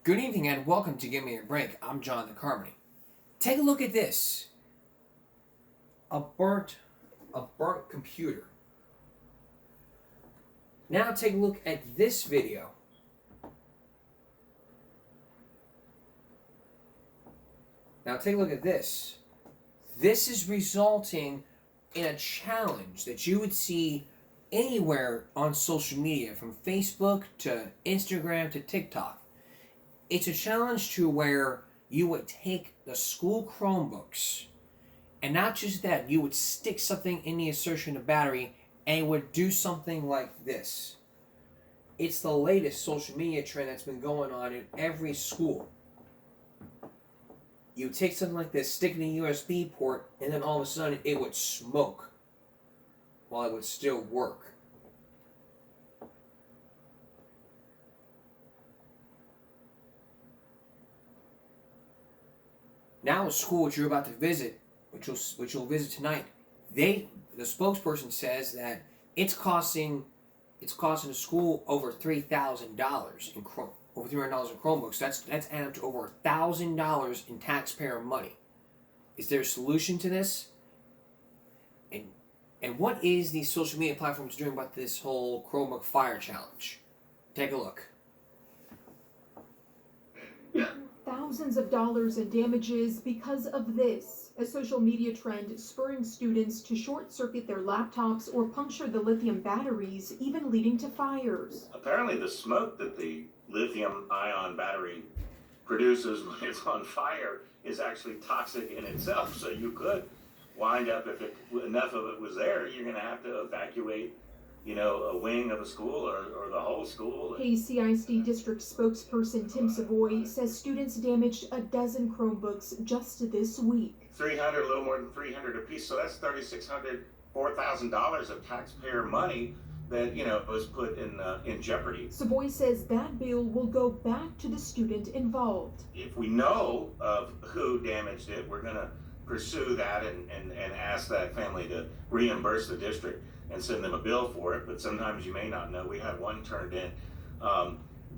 Good evening and welcome to Give Me a Break. I'm Jonathan Carmody. Take a look at this. A burnt computer. Now take a look at this video. Now take a look at this. This is resulting in a challenge that you would see anywhere on social media, from Facebook to Instagram to TikTok. It's a challenge to where you would take the school Chromebooks, and not just that, you would stick something in the insertion of battery and it would do something like this. It's the latest social media trend that's been going on in every school. You take something like this, stick it in a USB port, and then all of a sudden it would smoke while it would still work. Now a school which you're about to visit, which you'll visit tonight, the spokesperson says that it's costing the school over $3,000 in over $300 in Chromebooks. That's added up to over $1,000 in taxpayer money. Is there a solution to this? And what is these social media platforms doing about this whole Chromebook Fire challenge? Take a look. Thousands of dollars in damages because of this, a social media trend spurring students to short-circuit their laptops or puncture the lithium batteries, even leading to fires. Apparently the smoke that the lithium-ion battery produces when it's on fire is actually toxic in itself, so you could wind up, if enough of it was there, you're going to have to evacuate a wing of a school or the whole school. Hays CISD district spokesperson Tim Savoy says students damaged a dozen Chromebooks just this week. 300, a little more than 300 apiece, so that's $3,600, $4,000 of taxpayer money that was put in jeopardy. Savoy says that bill will go back to the student involved. If we know of who damaged it, we're going to pursue that and ask that family to reimburse the district and send them a bill for it. But sometimes you may not know. We had one turned in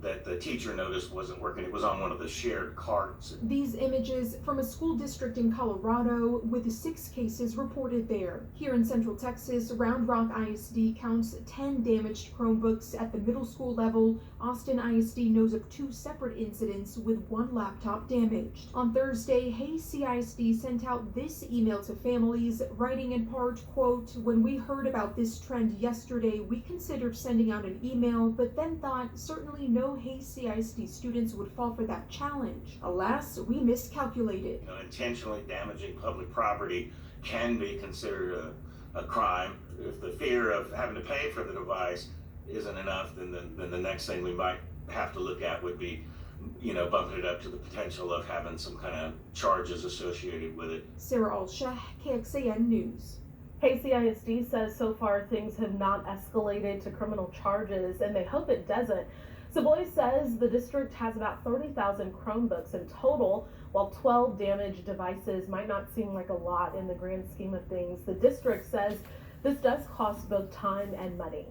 that the teacher noticed wasn't working. It was on one of the shared cards. These images from a school district in Colorado with 6 cases reported there. Here in Central Texas, Round Rock ISD counts 10 damaged Chromebooks at the middle school level. Austin ISD knows of 2 separate incidents with 1 laptop damaged. On Thursday, Hays CISD sent out this email to families, writing in part, quote, "When we heard about this trend yesterday, we considered sending out an email, but then thought certainly no Hays CISD students would fall for that challenge. Alas, we miscalculated." Intentionally damaging public property can be considered a crime. If the fear of having to pay for the device isn't enough, then the next thing we might have to look at would be bumping it up to the potential of having some kind of charges associated with it. Sarah Al-Sheh, KXAN News. Hays CISD says so far things have not escalated to criminal charges, and they hope it doesn't. Savoy says the district has about 30,000 Chromebooks in total. While 12 damaged devices might not seem like a lot in the grand scheme of things, the district says this does cost both time and money.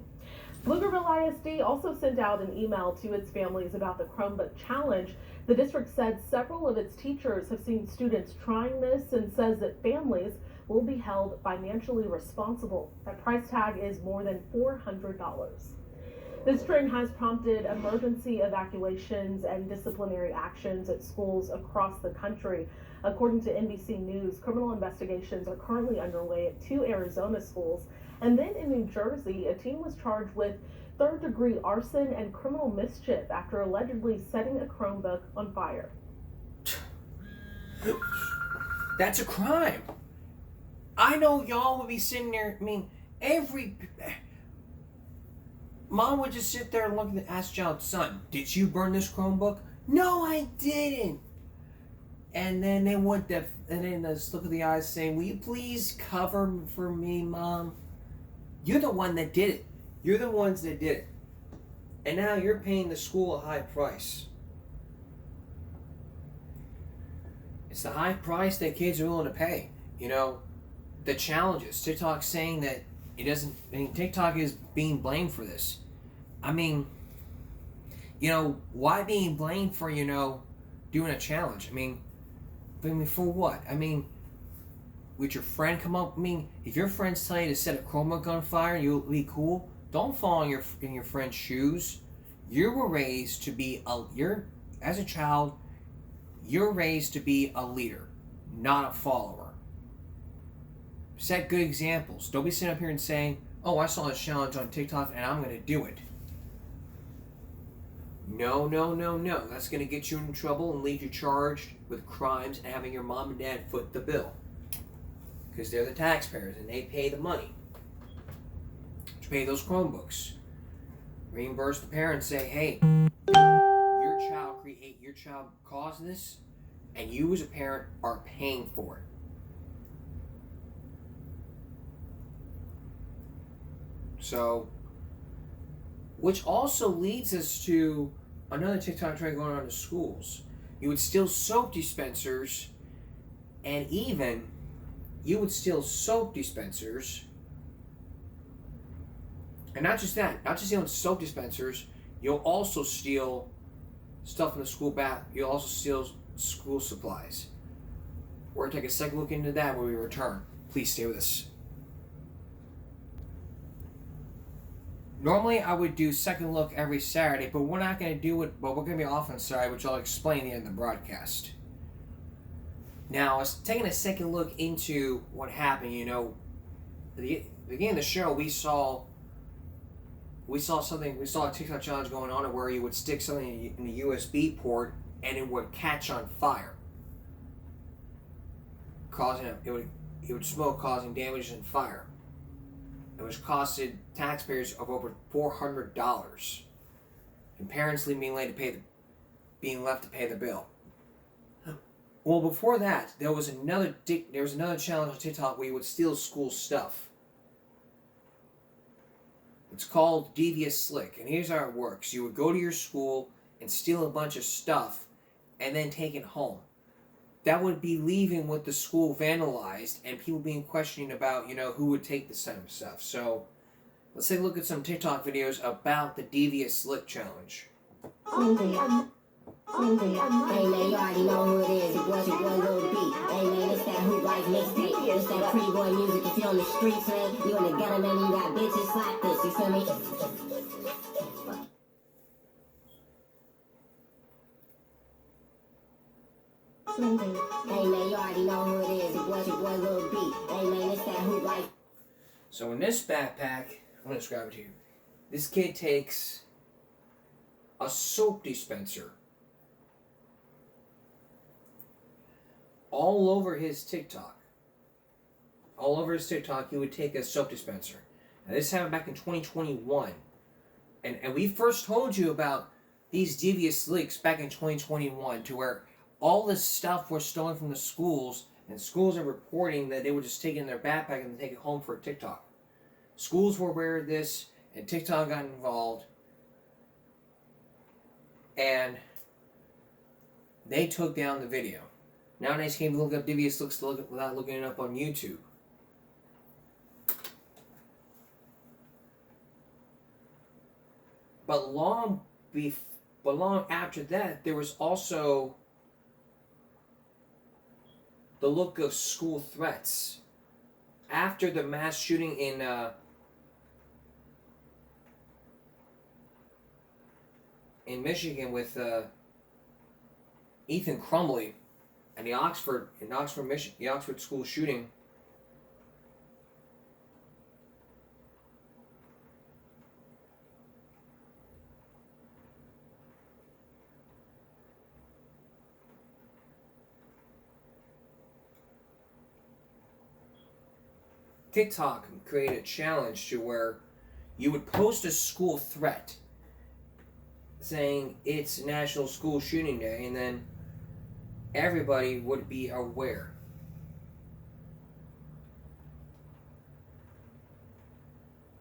Pflugerville ISD also sent out an email to its families about the Chromebook challenge. The district said several of its teachers have seen students trying this and says that families will be held financially responsible. That price tag is more than $400. This trend has prompted emergency evacuations and disciplinary actions at schools across the country. According to NBC News, criminal investigations are currently underway at 2 Arizona schools. And then in New Jersey, a teen was charged with third-degree arson and criminal mischief after allegedly setting a Chromebook on fire. That's a crime. I know y'all would be sitting there, Mom would just sit there and look and ask child, "Son, did you burn this Chromebook?" "No, I didn't." And then they would, and then just look at the eyes saying, "Will you please cover for me, Mom? You're the one that did it. You're the ones that did it. And now you're paying the school a high price." It's the high price that kids are willing to pay. The challenges. TikTok saying that TikTok is being blamed for this. why being blamed for, doing a challenge? I mean, for what? I mean, would your friend come up? I mean, if your friends tell you to set a Chromebook on fire, you'll be cool. Don't fall in your friend's shoes. You were raised to be as a child, you're raised to be a leader, not a follower. Set good examples. Don't be sitting up here and saying, "Oh, I saw a challenge on TikTok and I'm going to do it." No. That's going to get you in trouble and leave you charged with crimes and having your mom and dad foot the bill. Because they're the taxpayers and they pay the money to pay those Chromebooks. Reimburse the parents, say, "Hey, your child caused this, and you as a parent are paying for it." So, which also leads us to another TikTok trend going on in schools. You would steal soap dispensers, and even you would steal soap dispensers. And not just that, not just stealing soap dispensers, you'll also steal stuff in the school bath. You'll also steal school supplies. We're going to take a second look into that when we return. Please stay with us. Normally I would do second look every Saturday, but we're not going to do it, but we're going to be off on Saturday, which I'll explain at the end of the broadcast. Now, I was taking a second look into what happened. At the beginning of the show, we saw a TikTok challenge going on where you would stick something in the USB port and it would catch on fire, it would smoke, causing damage and fire. It was costed taxpayers of over $400, and parents being left to pay the bill. Well, before that, there was another challenge on TikTok where you would steal school stuff. It's called Devious Slick, and here's how it works. You would go to your school and steal a bunch of stuff and then take it home. That would be leaving with the school vandalized and people being questioning about, who would take this type of stuff. So, let's take a look at some TikTok videos about the Devious Slick challenge. Hey man, you already know who it is. Your boy Lil B. Hey man, it's that Hoop Life mixtape. It's that pretty boy music. If you on the streets, man, you in the gutter, man, you got bitches like this. You feel me? Hey man, you already know who it is. Your boy Lil B. Hey man, it's that Hoop Life. So in this backpack, I'm going to describe it to you. This kid takes a soap dispenser. All over his TikTok, he would take a soap dispenser. Now, this happened back in 2021. And we first told you about these devious leaks back in 2021 to where all this stuff was stolen from the schools, and schools are reporting that they would just take it in their backpack and take it home for TikTok. Schools were aware of this, and TikTok got involved. And they took down the video. Nowadays, you can't even look up devious looks without looking it up on YouTube. But long after that, there was also the look of school threats. After the mass shooting in Michigan with Ethan Crumbley and the Oxford school shooting, TikTok created a challenge to where you would post a school threat saying it's National School Shooting Day, and then everybody would be aware.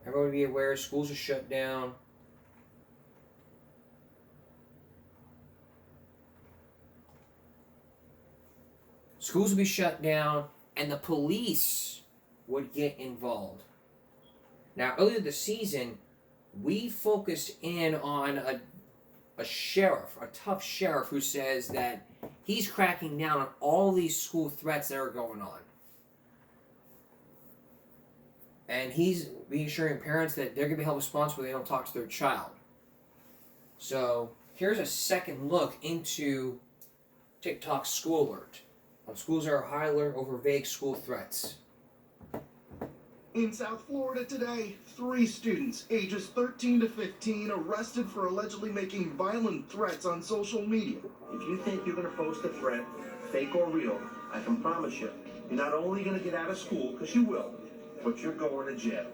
Everybody would be aware, schools are shut down. Schools would be shut down, and the police would get involved. Now, earlier this season, we focused in on a tough sheriff who says that he's cracking down on all these school threats that are going on. And he's reassuring parents that they're going to be held responsible if they don't talk to their child. So here's a second look into TikTok's school alert. Schools are high alert over vague school threats. In South Florida today, 3 students ages 13 to 15 arrested for allegedly making violent threats on social media. If you think you're going to post a threat, fake or real, I can promise you, you're not only going to get out of school, because you will, but you're going to jail.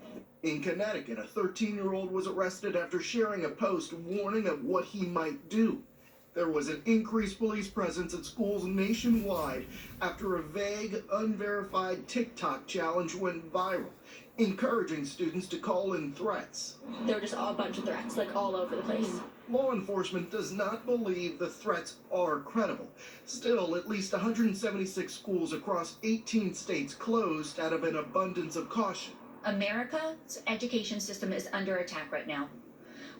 In Connecticut, a 13-year-old was arrested after sharing a post warning of what he might do. There was an increased police presence at schools nationwide after a vague, unverified TikTok challenge went viral, encouraging students to call in threats. There were just a bunch of threats, like all over the place. Law enforcement does not believe the threats are credible. Still, at least 176 schools across 18 states closed out of an abundance of caution. America's education system is under attack right now.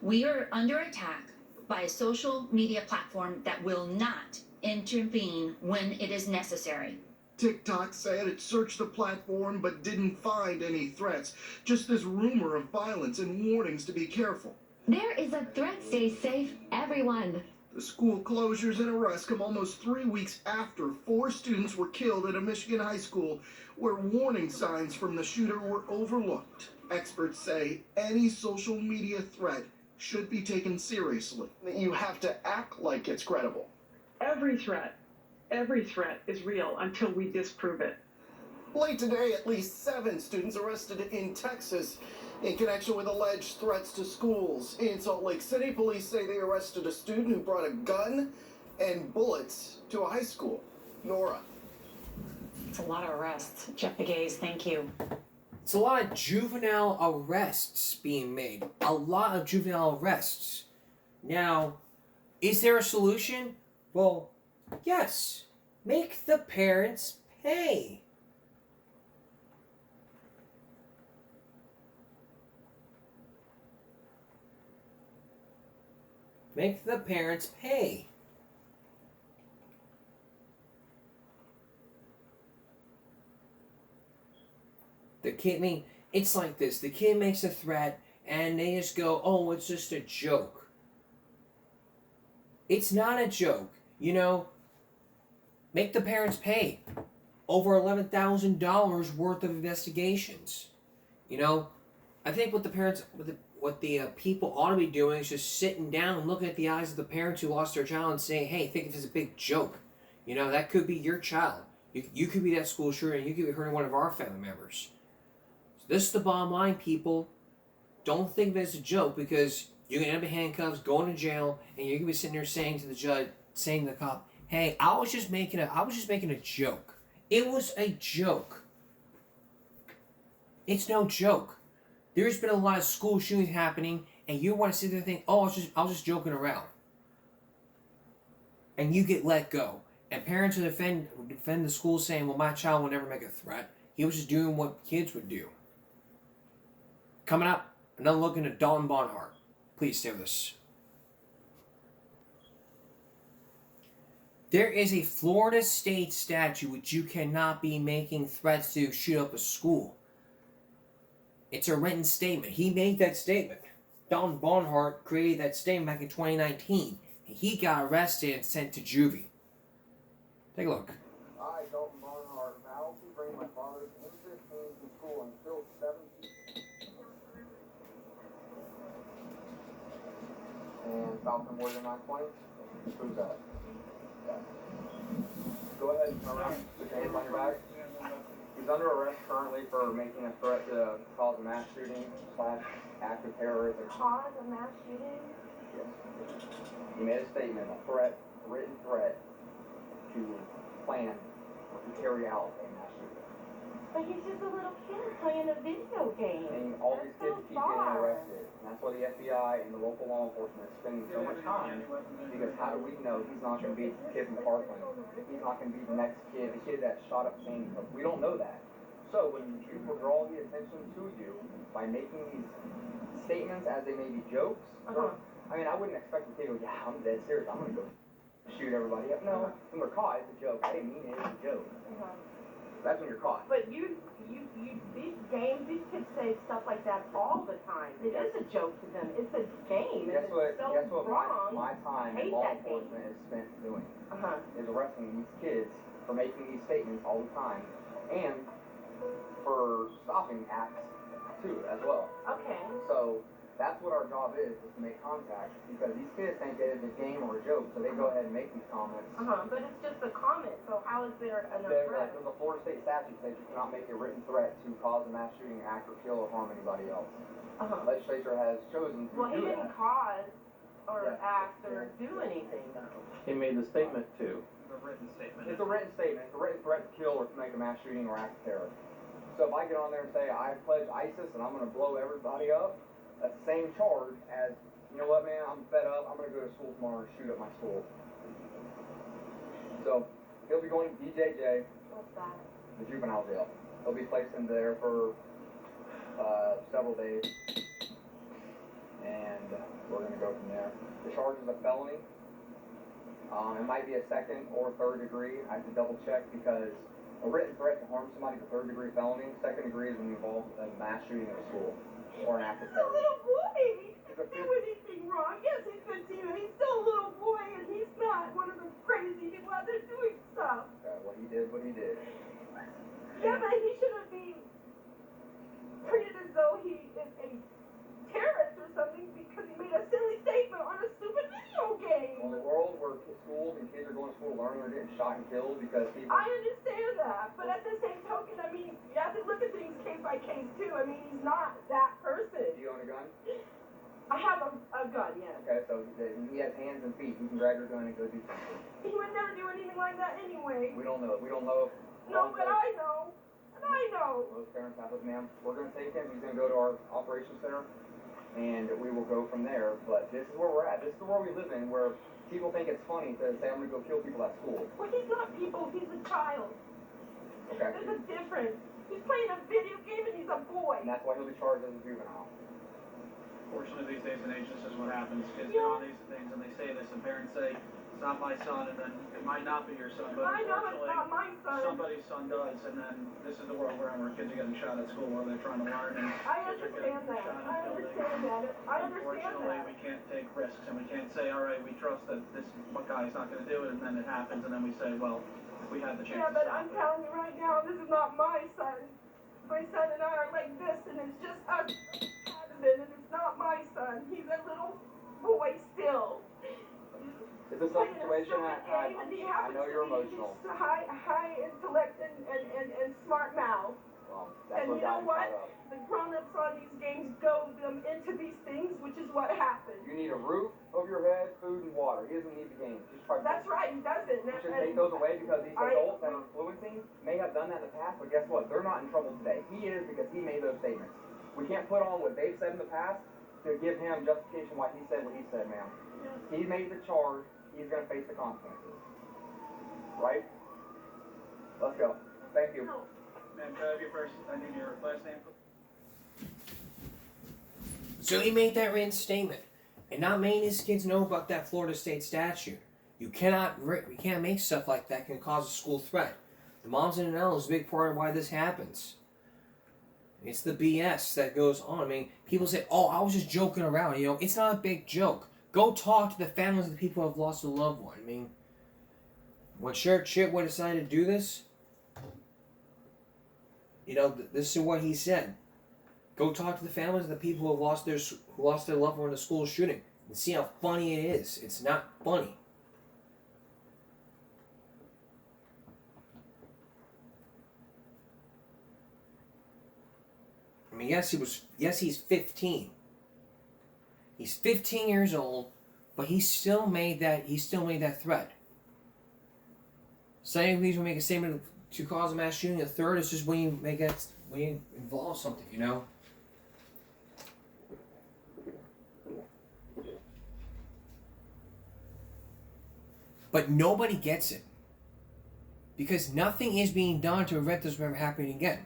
We are under attack by a social media platform that will not intervene when it is necessary. TikTok said it searched the platform but didn't find any threats, just this rumor of violence and warnings to be careful. There is a threat. Stay safe, everyone. The school closures and arrests come almost 3 weeks after 4 students were killed at a Michigan high school where warning signs from the shooter were overlooked. Experts say any social media threat should be taken seriously. You have to act like it's credible. Every threat is real until we disprove it. Late today, at least 7 students arrested in Texas in connection with alleged threats to schools. In Salt Lake City, police say they arrested a student who brought a gun and bullets to a high school. Nora. It's a lot of arrests. Jeff Begaze, thank you. It's a lot of juvenile arrests being made. A lot of juvenile arrests. Now, is there a solution? Well, yes. Make the parents pay. Make the parents pay. The kid, I mean, it's like this. The kid makes a threat and they just go, oh, it's just a joke. It's not a joke. You know, make the parents pay. Over $11,000 worth of investigations. You know, I think what the parents, what the people ought to be doing is just sitting down and looking at the eyes of the parents who lost their child and saying, hey, think of it as a big joke. You know, that could be your child. You could be that school shooter and you could be hurting one of our family members. So this is the bottom line, people. Don't think of it as a joke because you're going to end up in handcuffs, going to jail, and you're going to be sitting there saying to the judge, saying to the cop, hey, I was just making a joke. It was a joke. It's no joke. There's been a lot of school shootings happening, and you want to sit there and think, oh, I was just joking around. And you get let go. And parents will defend the school saying, well, my child will never make a threat. He was just doing what kids would do. Coming up, another look into Dalton Barnhart. Please stay with us. There is a Florida state statute which you cannot be making threats to shoot up a school. It's a written statement. He made that statement. Dalton Barnhart created that statement back in 2019. He got arrested and sent to juvie. Take a look. I, Dalton Barnhart, vow to bring my father's interest in school until 17. And found for more than 9 points? Who's that? Yeah. Go ahead and turn around. Put your hands on your back. He's under arrest currently for making a threat to cause a mass shooting / act of terrorism. Cause a mass shooting? Yes. He made a statement, a written threat to plan or to carry out a mass shooting. But he's just a little kid playing a video game. And all these kids keep getting arrested. And that's why the FBI and the local law enforcement is spending so much time, because how do we know he's not going to be the kid from Parkland? He's not going to be the next kid, the kid that shot up Sandy Hook. We don't know that. So when you draw the attention to you by making these statements as they may be jokes, I mean, I wouldn't expect the kid to go, yeah, I'm dead serious. I'm gonna go shoot everybody up. No, when we're caught, it's a joke. I didn't mean it. It's a joke. That's when you're caught. But these games, these kids say stuff like that all the time. It is a joke to them. It's a game. Guess what wrong. my time in law enforcement is spent doing? Is arresting these kids for making these statements all the time, and for stopping acts too, as well. Okay. So that's what our job is to make contact, because these kids think it is a game or a joke, so they go ahead and make these comments. But it's just a comment, so how is there an There's threat? a Florida state statute says you cannot make a written threat to cause a mass shooting, act, or kill or harm anybody else. The legislature has chosen to Well, he do didn't that. cause or act or do anything, though. He made the statement too. It's a written statement. It's a written statement. It's a written threat to kill or to make a mass shooting or act of terror. So if I get on there and say, I pledge ISIS and I'm going to blow everybody up, that's the same charge as, you know what, man, I'm fed up, I'm going to go to school tomorrow and shoot up my school. So he'll be going to DJJ, What's that? the juvenile jail. He'll be placed in there for several days, and we're going to go from there. The charge is a felony. It might be a second or third degree. I have to double check, because a written threat to harm somebody is a third degree felony. Second degree is when you involve a mass shooting at a school or an act of He's a terror. little boy. He didn't do anything wrong. Yes, he's 15, and he's still a little boy, and he's not one of the crazy people out there doing stuff. What he did, what he did. Yeah, but he shouldn't be treated as though he is a terrorist or something because he made a silly statement on a stupid video game. Well, in a world where schools and kids are going to school to learn, they're getting shot and killed because people... I understand that, but at the same token, I mean, you have to look at things case by case too. I mean, he's not that person. Do you own a gun? I have a gun, yes. Okay, so he has hands and feet. He can grab your gun and go do something. He would never do anything like that anyway. We don't know. We don't know if... No, but I know. And I know. Most parents have it, ma'am. We're going to take him. He's going to go to our operations center, and we will go from there. But this is where we're at. This is the world we live in, where people think it's funny to say, I'm going to go kill people at school. Well, he's not people. He's a child. Okay. There's a difference. He's playing a video game, and he's a boy. And that's why he'll be charged as a juvenile. Fortunately, these days and age, this is what happens. Kids get on these things and they say this, and parents say, it's not my son, and then it might not be your son, but I know it's not my son. somebody's son does, and then this is the world we're in, where kids are getting shot at school while they're trying to learn, and I understand that. I understand that. I understand unfortunately, that. we can't take risks, and we can't say, all right, we trust that this guy's not going to do it, and then it happens, and then we say, well, if we had the chance Yeah, to but stop I'm it. telling you right now, this is not my son. My son and I are like this, and it's just us and it's not my son. He's a little boy still. It's a tough situation. I know you're emotional. He's high intellect and smart mouth. Well, that's And what you know got him what? caught up. The grown-ups on these games goad them into these things, which is what happens. You need a roof over your head, food, and water. He doesn't need the game. That's right, he doesn't. You should take those away, because these adults that are influencing may have done that in the past, but guess what? They're not in trouble today. He is, because he made those statements. We can't put on what they've said in the past to give him justification why he said what he said, ma'am. He made the charge. He's going to face the consequences. Right? Let's go. Thank you. Ma'am, can I have your first, I need your last name? So he made that written statement, and not many of his kids know about that Florida state statute. You can't make stuff like that can cause a school threat. The moms in and out is a big part of why this happens. It's the BS that goes on. I mean, people say, oh, I was just joking around. You know, it's not a big joke. Go talk to the families of the people who have lost a loved one. I mean, when Sheriff Chitwood decided to do this, you know, this is what he said. Go talk to the families of the people who have lost their loved one in a school shooting and see how funny it is. It's not funny. I mean, he's 15. He's 15 years old, but he still made that threat. Second, please will make a statement to cause a mass shooting. The third is just when you involve something, you know. But nobody gets it. Because nothing is being done to prevent this from ever happening again.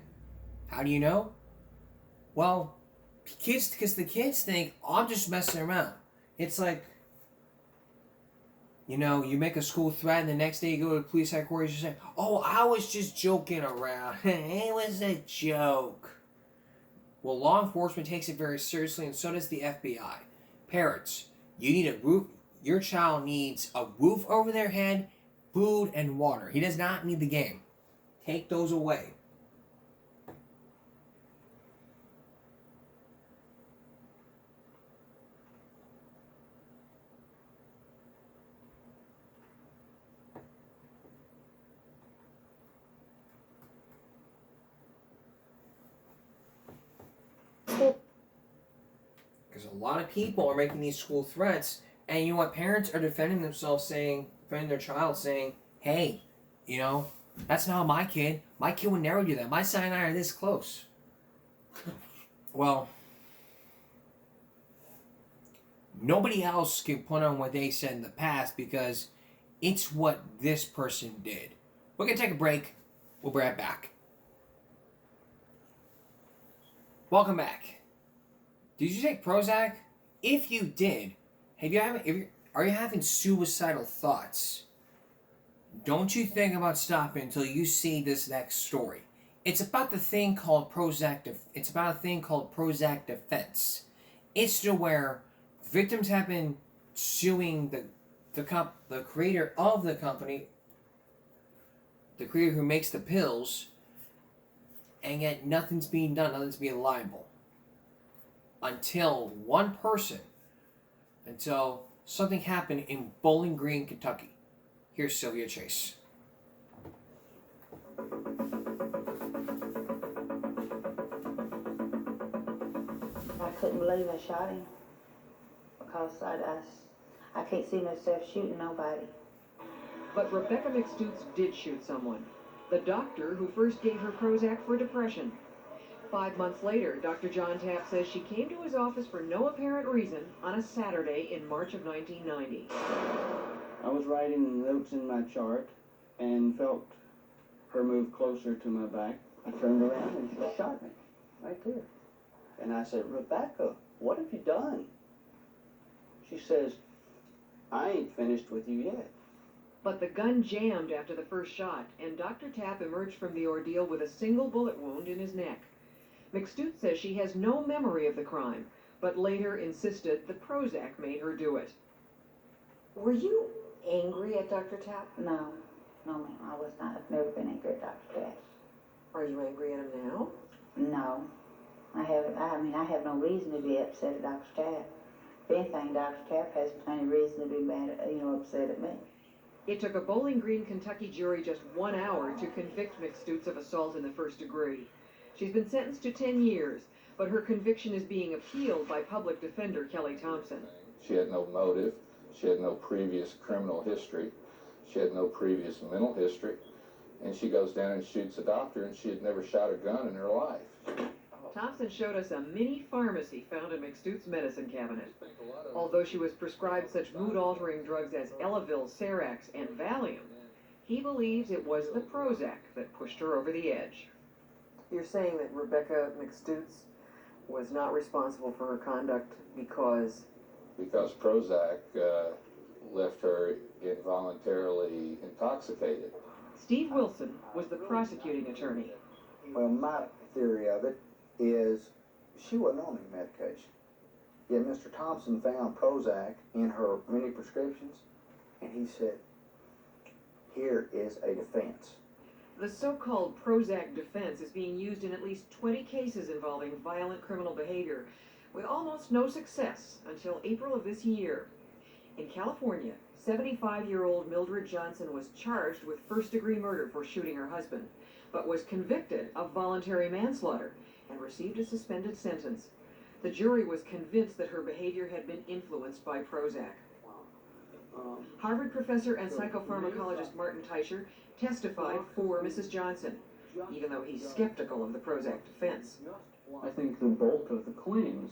How do you know? Well, because the kids think, oh, I'm just messing around. It's like, you know, you make a school threat and the next day you go to the police headquarters, you say, oh, I was just joking around. It was a joke. Well, law enforcement takes it very seriously, and so does the FBI. Parents, you need a roof. Your child needs a roof over their head, food, and water. He does not need the game. Take those away. Because a lot of people are making these school threats, and you know what? Parents are defending themselves, defending their child, saying, hey, you know, that's not my kid. My kid would never do that. My son and I are this close. Well, nobody else can put on what they said in the past because it's what this person did. We're going to take a break. We'll be right back. Welcome back. Did you take Prozac? If you did, are you having suicidal thoughts? Don't you think about stopping until you see this next story. It's about the thing called Prozac. It's about a thing called Prozac defense. It's to where victims have been suing the creator of the company, the creator who makes the pills, and yet nothing's being done. Nothing's being liable. Until something happened in Bowling Green, Kentucky. Here's Sylvia Chase. I couldn't believe I shot him because I can't see myself shooting nobody. But Rebecca McStutes did shoot someone. The doctor who first gave her Prozac for depression. 5 months later, Dr. John Tapp says she came to his office for no apparent reason on a Saturday in March of 1990. I was writing notes in my chart and felt her move closer to my back. I turned around and she shot me right there. And I said, Rebecca, what have you done? She says, I ain't finished with you yet. But the gun jammed after the first shot, and Dr. Tapp emerged from the ordeal with a single bullet wound in his neck. McStutes says she has no memory of the crime, but later insisted the Prozac made her do it. Were you angry at Dr. Tapp? No, ma'am, I was not. I've never been angry at Dr. Tapp. Are you angry at him now? No. I have no reason to be upset at Dr. Tapp. If anything, Dr. Tapp has plenty of reason to be mad at, upset at me. It took a Bowling Green, Kentucky jury just 1 hour to convict McStutes of assault in the first degree. She's been sentenced to 10 years, but her conviction is being appealed by public defender Kelly Thompson. She had no motive. She had no previous criminal history. She had no previous mental history. And she goes down and shoots a doctor, and she had never shot a gun in her life. Thompson showed us a mini pharmacy found in McStutes' medicine cabinet. Although she was prescribed such mood-altering drugs as Elavil, Serax, and Valium, he believes it was the Prozac that pushed her over the edge. You're saying that Rebecca McStutes was not responsible for her conduct because... Because Prozac left her involuntarily intoxicated. Steve Wilson was the prosecuting attorney. Well, my theory of it is she wasn't on any medication. Yet Mr. Thompson found Prozac in her many prescriptions, and he said, here is a defense. The so-called Prozac defense is being used in at least 20 cases involving violent criminal behavior, with almost no success until April of this year. In California, 75-year-old Mildred Johnson was charged with first-degree murder for shooting her husband, but was convicted of voluntary manslaughter and received a suspended sentence. The jury was convinced that her behavior had been influenced by Prozac. Harvard professor and psychopharmacologist Martin Teicher testified for Mrs. Johnson, even though he's skeptical of the Prozac defense. I think the bulk of the claims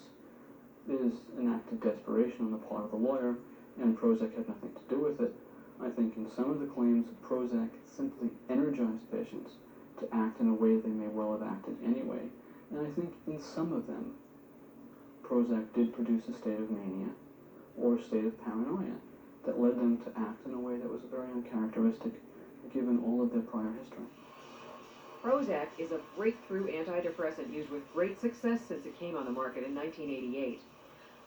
is an act of desperation on the part of the lawyer, and Prozac had nothing to do with it. I think in some of the claims, Prozac simply energized patients to act in a way they may well have acted anyway. And I think in some of them, Prozac did produce a state of mania, or a state of paranoia that led them to act in a way that was very uncharacteristic given all of their prior history. Prozac is a breakthrough antidepressant used with great success since it came on the market in 1988.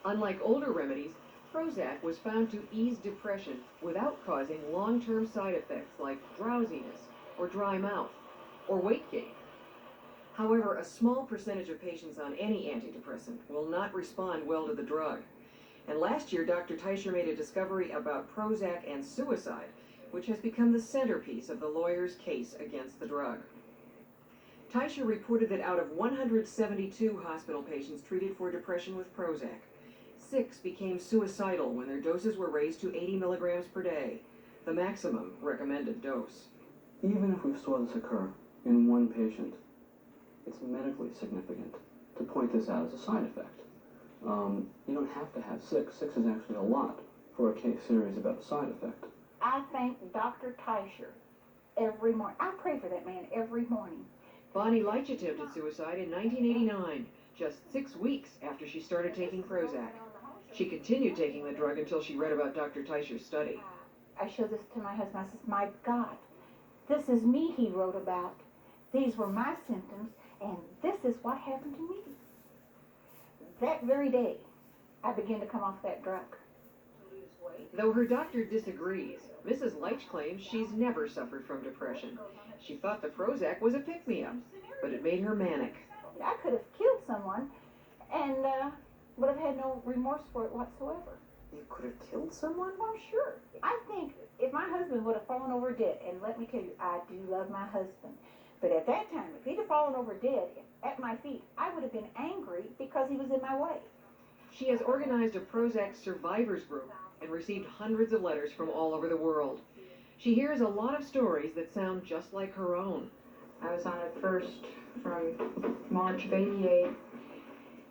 Unlike older remedies, Prozac was found to ease depression without causing long-term side effects like drowsiness or dry mouth or weight gain. However, a small percentage of patients on any antidepressant will not respond well to the drug. And last year, Dr. Teicher made a discovery about Prozac and suicide, which has become the centerpiece of the lawyer's case against the drug. Teicher reported that out of 172 hospital patients treated for depression with Prozac, 6 became suicidal when their doses were raised to 80 milligrams per day, the maximum recommended dose. Even if we saw this occur in one patient, it's medically significant to point this out as a side effect. You don't have to have 6. 6 is actually a lot for a case series about the side effect. I thank Dr. Teicher every morning. I pray for that man every morning. Bonnie Leitch attempted suicide in 1989, just 6 weeks after she started taking Prozac. She continued taking the drug until she read about Dr. Teicher's study. I showed this to my husband. I said, my God, this is me he wrote about. These were my symptoms, and this is what happened to me. That very day, I began to come off that drug. Though her doctor disagrees, Mrs. Leitch claims she's never suffered from depression. She thought the Prozac was a pick-me-up, but it made her manic. I could have killed someone and would have had no remorse for it whatsoever. You could have killed someone? Oh, sure. I think if my husband would have fallen over dead, and let me tell you, I do love my husband, but at that time, if he'd have fallen over dead at my feet, I would have been angry because he was in my way. She has organized a Prozac survivors group and received hundreds of letters from all over the world. She hears a lot of stories that sound just like her own. I was on it first from March of '88,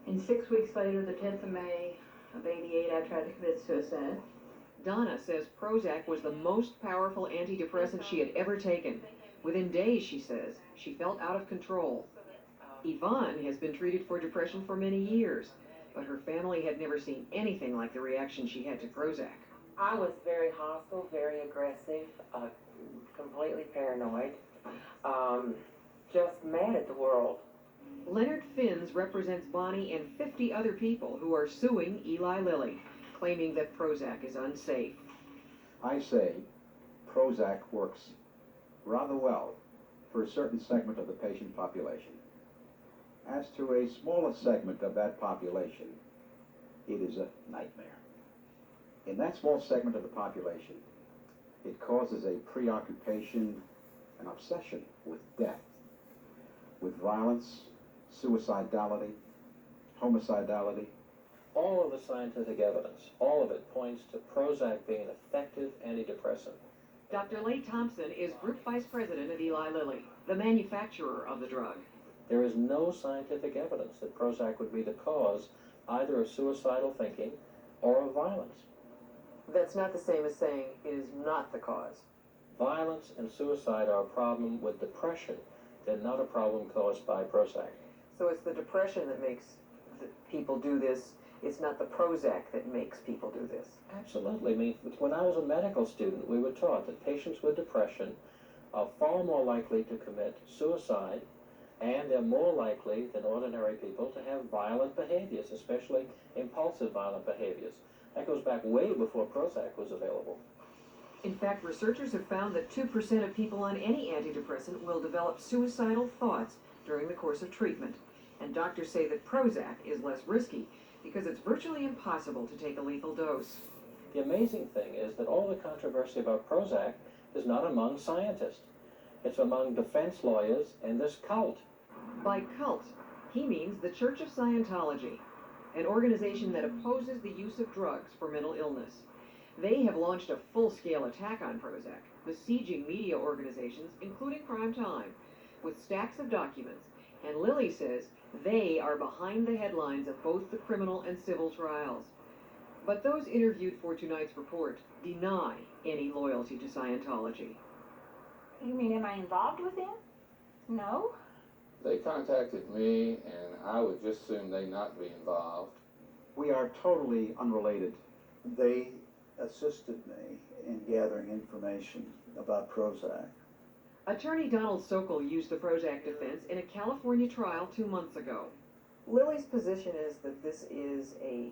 and 6 weeks later, the 10th of May of '88, I tried to commit suicide. Donna says Prozac was the most powerful antidepressant she had ever taken. Within days, she says, she felt out of control. Yvonne has been treated for depression for many years, but her family had never seen anything like the reaction she had to Prozac. I was very hostile, very aggressive, completely paranoid, just mad at the world. Leonard Finns represents Bonnie and 50 other people who are suing Eli Lilly, claiming that Prozac is unsafe. I say Prozac works rather well for a certain segment of the patient population. As to a smaller segment of that population, it is a nightmare. In that small segment of the population, it causes a preoccupation, an obsession with death, with violence, suicidality, homicidality. All of the scientific evidence, all of it points to Prozac being an effective antidepressant. Dr. Leigh Thompson is Group Vice President at Eli Lilly, the manufacturer of the drug. There is no scientific evidence that Prozac would be the cause either of suicidal thinking or of violence. That's not the same as saying it is not the cause. Violence and suicide are a problem with depression. They're not a problem caused by Prozac. So it's the depression that makes people do this. It's not the Prozac that makes people do this. Absolutely. I mean, when I was a medical student, we were taught that patients with depression are far more likely to commit suicide, and they're more likely than ordinary people to have violent behaviors, especially impulsive violent behaviors. That goes back way before Prozac was available. In fact, researchers have found that 2% of people on any antidepressant will develop suicidal thoughts during the course of treatment. And doctors say that Prozac is less risky because it's virtually impossible to take a lethal dose. The amazing thing is that all the controversy about Prozac is not among scientists. It's among defense lawyers and this cult. By cult, he means the Church of Scientology, an organization that opposes the use of drugs for mental illness. They have launched a full-scale attack on Prozac, besieging media organizations, including Prime Time, with stacks of documents, and Lilly says they are behind the headlines of both the criminal and civil trials. But those interviewed for tonight's report deny any loyalty to Scientology. You mean, am I involved with them? No. They contacted me, and I would just assume they not be involved. We are totally unrelated They assisted me in gathering information about Prozac. Attorney Donald Sokol used the Prozac defense in a California trial 2 months ago. Lily's position is that this is a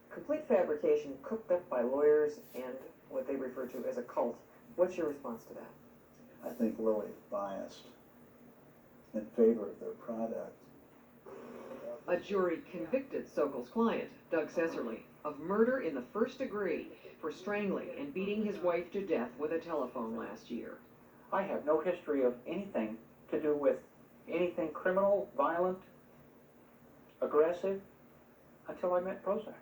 complete fabrication cooked up by lawyers and what they refer to as a cult. What's your response to that? I think Lily is biased in favor of their product. A jury convicted Sokol's client, Doug Cesserly, of murder in the first degree for strangling and beating his wife to death with a telephone last year. I have no history of anything to do with anything criminal, violent, aggressive, until I met Prozac.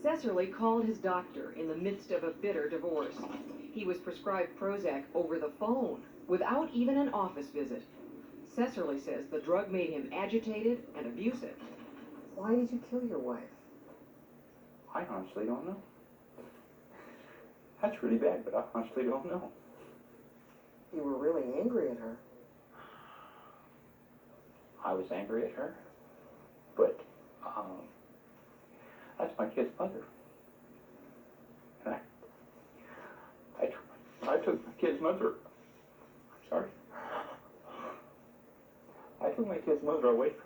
Cesserly called his doctor in the midst of a bitter divorce. He was prescribed Prozac over the phone without even an office visit. Cesserly says the drug made him agitated and abusive. Why did you kill your wife? I honestly don't know. That's really bad, but I honestly don't know. You were really angry at her. I was angry at her, but that's my kid's mother. And I took my kid's mother, I'm sorry. I took my kid's mother away from him,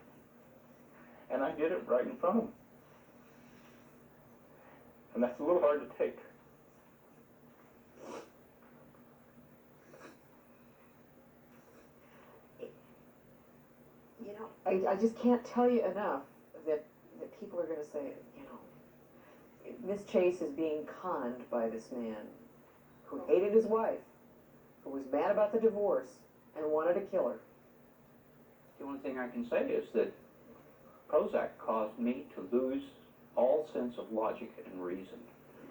and I did it right in front of him. And that's a little hard to take. You know, I just can't tell you enough that people are going to say, you know, Miss Chase is being conned by this man who hated his wife, who was mad about the divorce, and wanted to kill her. The only thing I can say is that Prozac caused me to lose all sense of logic and reason.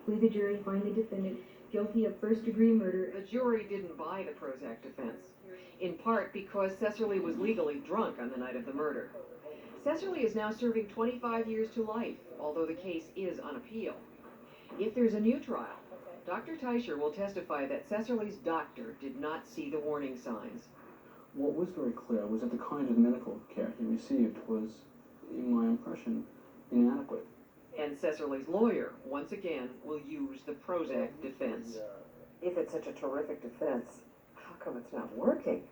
We, the jury, find the defendant guilty of first-degree murder. The jury didn't buy the Prozac defense, in part because Cesserly was legally drunk on the night of the murder. Cesserly is now serving 25 years to life, although the case is on appeal. If there's a new trial, Dr. Teicher will testify that Cesserly's doctor did not see the warning signs. What was very clear was that the kind of medical care he received was, in my impression, inadequate. And Cesserly's lawyer, once again, will use the Prozac defense. If it's such a terrific defense, how come it's not working?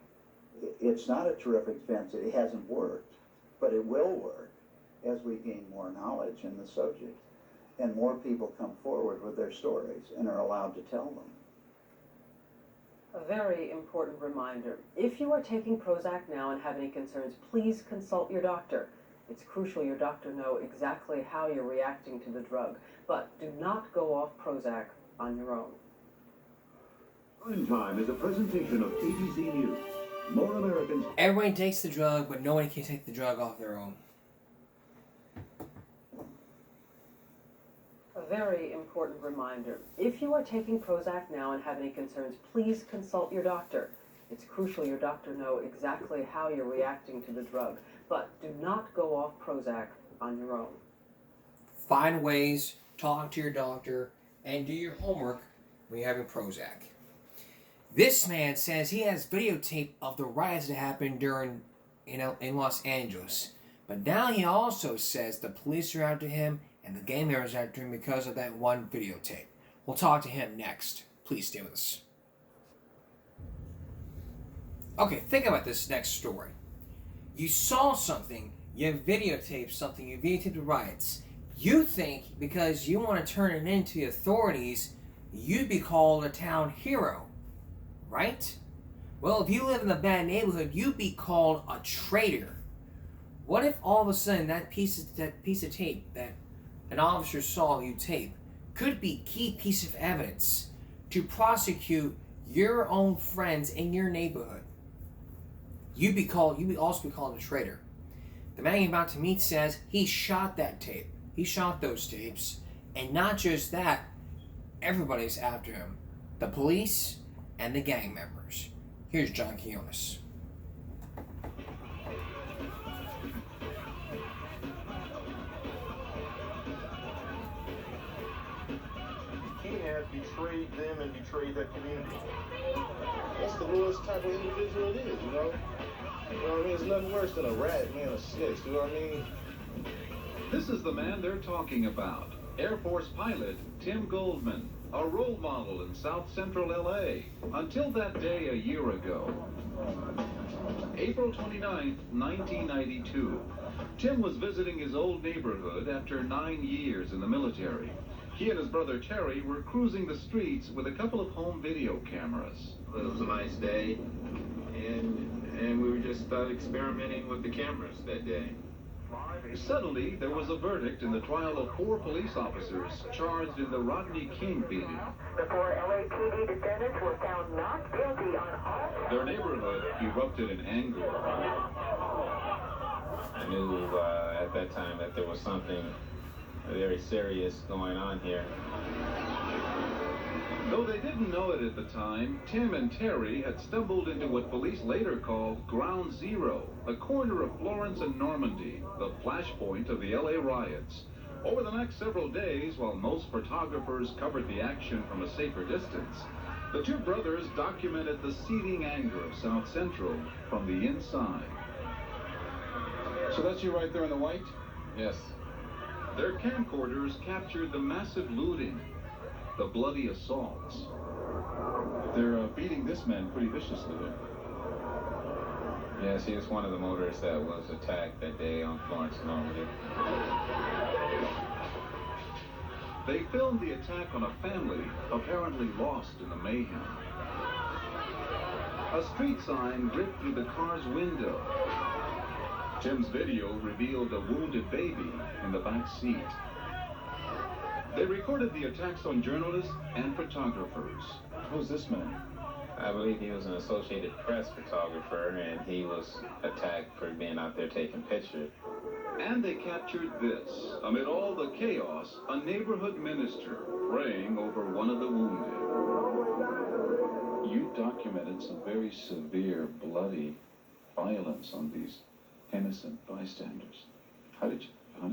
It's not a terrific defense. It hasn't worked, but it will work as we gain more knowledge in the subject and more people come forward with their stories and are allowed to tell them. A very important reminder. If you are taking Prozac now and have any concerns, please consult your doctor. It's crucial your doctor know exactly how you're reacting to the drug, but do not go off Prozac on your own. Prime Time is a presentation of ABC News. More Americans... Everybody takes the drug, but nobody can take the drug off their own. A very important reminder. If you are taking Prozac now and have any concerns, please consult your doctor. It's crucial your doctor know exactly how you're reacting to the drug, but do not go off Prozac on your own. Find ways, talk to your doctor, and do your homework when you're having Prozac. This man says he has videotape of the riots that happened in Los Angeles. But now he also says the police are after him and the gang members are after him because of that one videotape. We'll talk to him next. Please stay with us. Okay, think about this next story. You saw something, you videotaped something, you videotaped the riots. You think because you want to turn it into the authorities, you'd be called a town hero, right? Well, if you live in a bad neighborhood, you'd be called a traitor. What if all of a sudden that piece of tape that an officer saw you tape could be key piece of evidence to prosecute your own friends in your neighborhood? You'd also be called a traitor. The man you're about to meet says he shot that tape. He shot those tapes. And not just that, everybody's after him. The police and the gang members. Here's John Quinones. He has betrayed them and betrayed that community. That's the lowest type of individual it is, you know? You know what I mean? It's nothing worse than a rat, man, a snitch, you know what I mean? This is the man they're talking about. Air Force pilot Tim Goldman, a role model in South Central LA, until that day a year ago. April 29, 1992. Tim was visiting his old neighborhood after 9 years in the military. He and his brother Terry were cruising the streets with a couple of home video cameras. It was a nice day, and we were just experimenting with the cameras that day. Suddenly, there was a verdict in the trial of 4 police officers charged in the Rodney King beating. The 4 LAPD defendants were found not guilty on all. Their neighborhood erupted in anger. I knew at that time that there was something very serious going on here. Though they didn't know it at the time, Tim and Terry had stumbled into what police later called Ground Zero, a corner of Florence and Normandy, the flashpoint of the LA riots. Over the next several days, while most photographers covered the action from a safer distance, the two brothers documented the seething anger of South Central from the inside. So that's you right there in the white? Yes. Their camcorders captured the massive looting, the bloody assaults. They're beating this man pretty viciously there. Yes, he was one of the motorists that was attacked that day on Florence and Normandy. They filmed the attack on a family apparently lost in the mayhem. A street sign ripped through the car's window. Tim's video revealed a wounded baby in the back seat. They recorded the attacks on journalists and photographers. Who's this man? I believe he was an Associated Press photographer, and he was attacked for being out there taking pictures. And they captured this. Amid all the chaos, a neighborhood minister praying over one of the wounded. You documented some very severe, bloody violence on these innocent bystanders. How did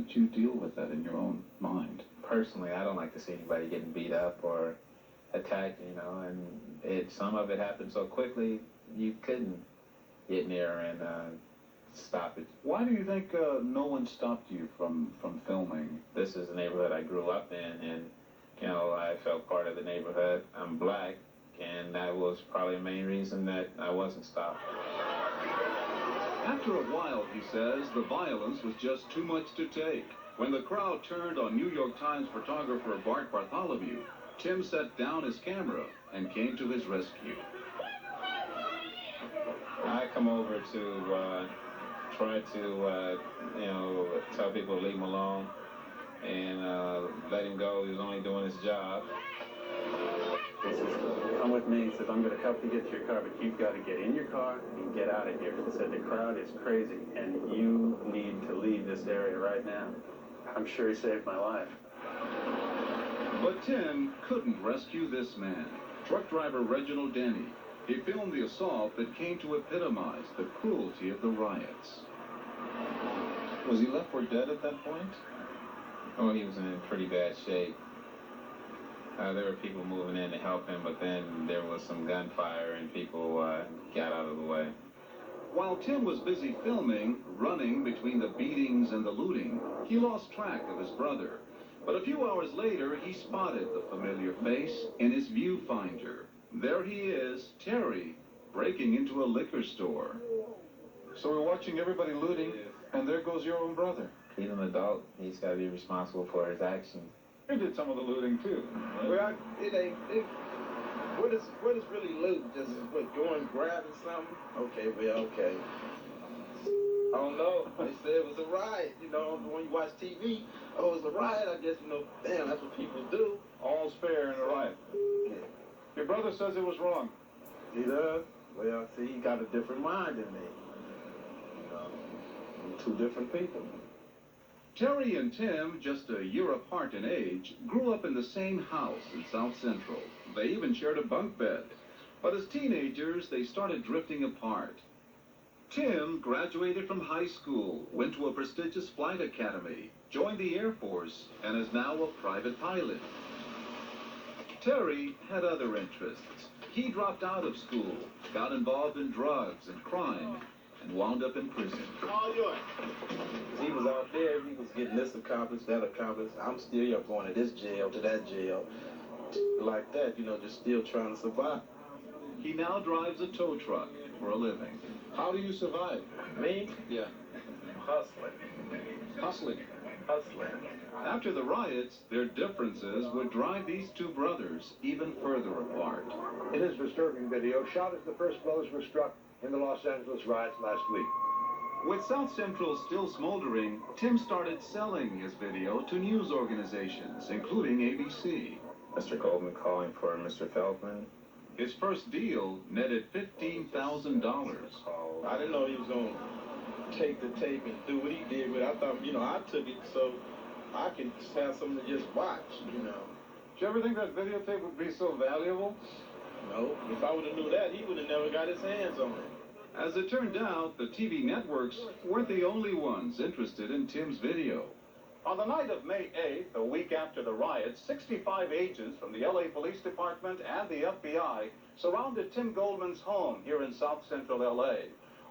you deal with that in your own mind? Personally, I don't like to see anybody getting beat up or attacked, you know, and some of it happened so quickly you couldn't get near and stop it. Why do you think no one stopped you from filming? This is the neighborhood I grew up in, and you know, I felt part of the neighborhood. I'm black, and that was probably the main reason that I wasn't stopped. After a while, he says, the violence was just too much to take. When the crowd turned on New York Times photographer Bart Bartholomew, Tim set down his camera and came to his rescue. I come over to try to, you know, tell people to leave him alone and let him go. He was only doing his job. He says, come with me. He says, I'm going to help you get to your car, but you've got to get in your car and get out of here. He said, the crowd is crazy, and you need to leave this area right now. I'm sure he saved my life. But Tim couldn't rescue this man, truck driver Reginald Denny. He filmed the assault that came to epitomize the cruelty of the riots. Was he left for dead at that point? Oh, he was in pretty bad shape. There were people moving in to help him, but then there was some gunfire and people got out of the way. While Tim was busy filming, running between the beatings and the looting, he lost track of his brother. But a few hours later, he spotted the familiar face in his viewfinder. There he is, Terry, breaking into a liquor store. So we're watching everybody looting, and there goes your own brother. He's an adult. He's got to be responsible for his actions. You did some of the looting, too. Well, what is really loot? Just what, going grabbing something? Okay, well, okay. I don't know. They said it was a riot. You know, when you watch TV, oh, it's a riot. I guess, you know, damn, that's what people do. All's fair in a riot. Yeah. Your brother says it was wrong. He does? Well, see, he got a different mind than me. You know, we're two different people. Terry and Tim, just a year apart in age, grew up in the same house in South Central. They even shared a bunk bed. But as teenagers, they started drifting apart. Tim graduated from high school, went to a prestigious flight academy, joined the Air Force, and is now a private pilot. Terry had other interests. He dropped out of school, got involved in drugs and crime, and wound up in prison. All yours. He was out there, he was getting this accomplished, that accomplished. I'm still here going to this jail, to that jail. Like that, you know, just still trying to survive. He now drives a tow truck for a living. How do you survive? Me? Yeah. Hustling. Hustling. Hustling. After the riots, their differences would drive these two brothers even further apart. In his disturbing video, shot as the first blows were struck in the Los Angeles riots last week. With South Central still smoldering, Tim started selling his video to news organizations, including ABC. Mr. Goldman calling for Mr. Feldman. His first deal netted $15,000. I didn't know he was going to take the tape and do what he did with it. I thought, you know, I took it so I could have something to just watch, you know. Did you ever think that videotape would be so valuable? No. If I would have knew that, he would have never got his hands on it. As it turned out, the TV networks weren't the only ones interested in Tim's video. On the night of May 8th, a week after the riots, 65 agents from the LA Police Department and the FBI surrounded Tim Goldman's home here in South Central LA.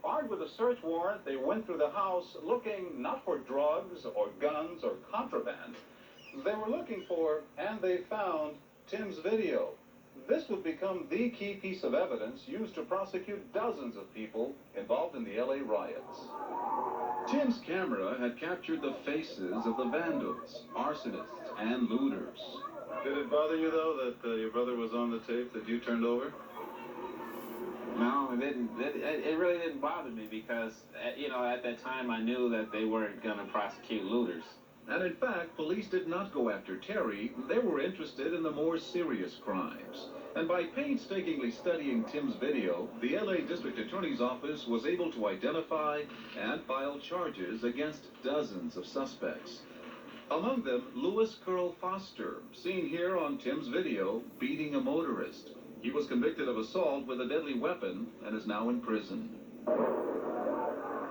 Armed with a search warrant, they went through the house looking not for drugs or guns or contraband. They were looking for, and they found, Tim's video. This would become the key piece of evidence used to prosecute dozens of people involved in the LA riots. Tim's camera had captured the faces of the vandals, arsonists, and looters. Did it bother you, though, that your brother was on the tape that you turned over? No, it didn't. It really didn't bother me because, you know, at that time I knew that they weren't going to prosecute looters. And in fact, police did not go after Terry. They were interested in the more serious crimes. And by painstakingly studying Tim's video, the LA District Attorney's Office was able to identify and file charges against dozens of suspects. Among them, Louis Curl Foster, seen here on Tim's video, beating a motorist. He was convicted of assault with a deadly weapon and is now in prison.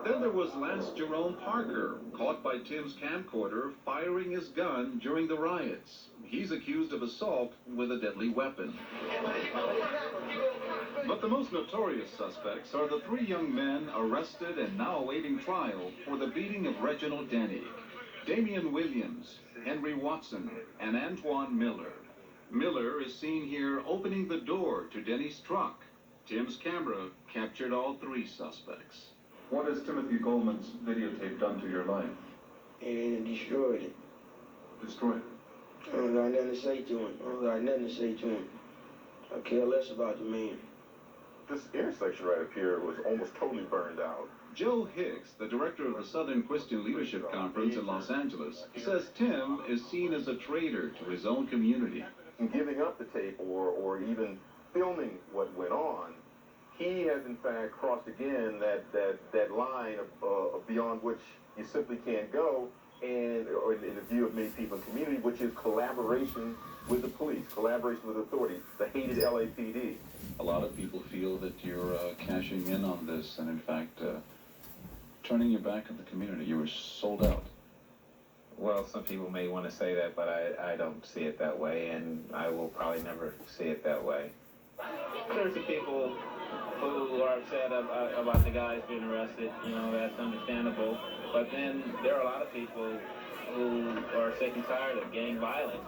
Then there was Lance Jerome Parker, caught by Tim's camcorder firing his gun during the riots. He's accused of assault with a deadly weapon. But the most notorious suspects are the three young men arrested and now awaiting trial for the beating of Reginald Denny, Damian Williams, Henry Watson, and Antoine Miller. Miller is seen here opening the door to Denny's truck. Tim's camera captured all three suspects. What has Timothy Goldman's videotape done to your life? And destroyed it. Destroyed it? I don't got nothing to say to him. I don't got nothing to say to him. I care less about the man. This intersection right up here was almost totally burned out. Joe Hicks, the director of the Southern Christian Leadership Conference in Los Angeles, says Tim is seen as a traitor to his own community. In giving up the tape or even filming what went on, he has in fact crossed again that line of beyond which you simply can't go, and or in the view of many people in the community, which is collaboration with the police, collaboration with authorities, the hated LAPD. A lot of people feel that you're cashing in on this and in fact turning your back on the community. You were sold out. Well, some people may want to say that, but I don't see it that way, and I will probably never see it that way. There's some people who are upset about the guys being arrested, you know, that's understandable. But then there are a lot of people who are sick and tired of gang violence.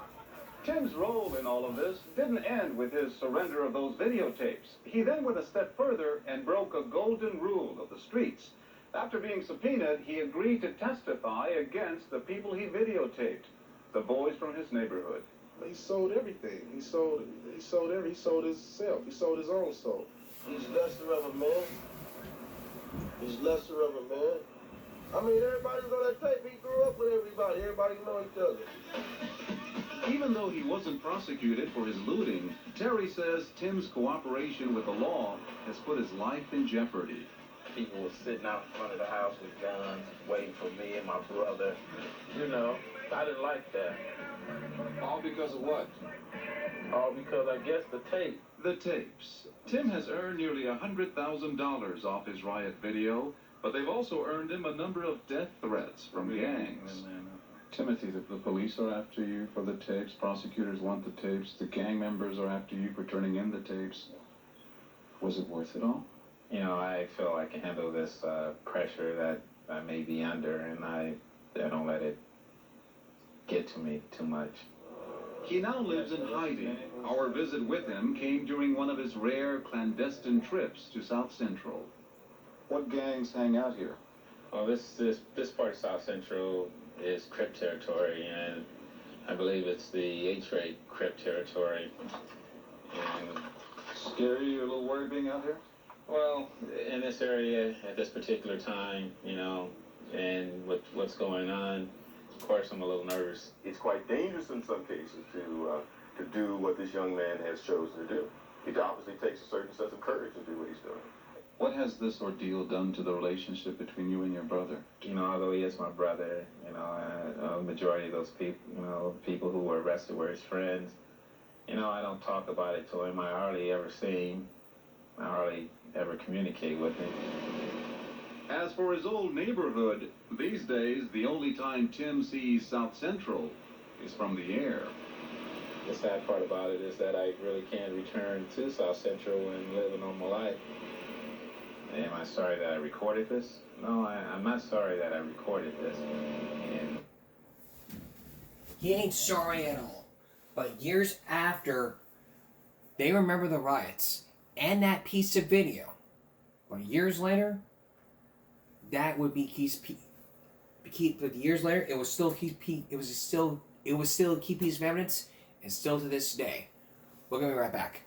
Tim's role in all of this didn't end with his surrender of those videotapes. He then went a step further and broke a golden rule of the streets. After being subpoenaed, he agreed to testify against the people he videotaped, the boys from his neighborhood. He sold everything. He sold himself. He sold his own soul. He's lesser of a man. He's lesser of a man. I mean, everybody was on that tape. He grew up with everybody. Everybody know each other. Even though he wasn't prosecuted for his looting, Terry says Tim's cooperation with the law has put his life in jeopardy. People were sitting out in front of the house with guns, waiting for me and my brother. You know, I didn't like that. All because of what? All because I guess the tape. The tapes. Tim has earned nearly $100,000 off his riot video, but they've also earned him a number of death threats from gangs. Timothy, the police are after you for the tapes, prosecutors want the tapes, the gang members are after you for turning in the tapes. Was it worth it all? I feel I can handle this pressure that I may be under, and I don't let it get to me too much. He now lives in hiding. Our visit with him came during one of his rare clandestine trips to South Central. What gangs hang out here? Well, this part of South Central is Crip territory, and I believe it's the H-rate Crip territory. And scary, you're a little worried being out here? Well, in this area at this particular time, and with what's going on, of course I'm a little nervous. It's quite dangerous in some cases to do what this young man has chosen to do. It obviously takes a certain sense of courage to do what he's doing. What has this ordeal done to the relationship between you and your brother? Although he is my brother, a majority of those people, people who were arrested were his friends. I don't talk about it to him. I hardly ever see him. I hardly ever communicate with him. As for his old neighborhood, these days the only time Tim sees South Central is from the air. The sad part about it is that I really can't return to South Central and live a normal life. Am I sorry that I recorded this? No, I'm not sorry that I recorded this. And he ain't sorry at all. But years after, they remember the riots and that piece of video. But years later, that would be but years later, it was still a key piece of evidence, and still to this day. We're gonna be right back.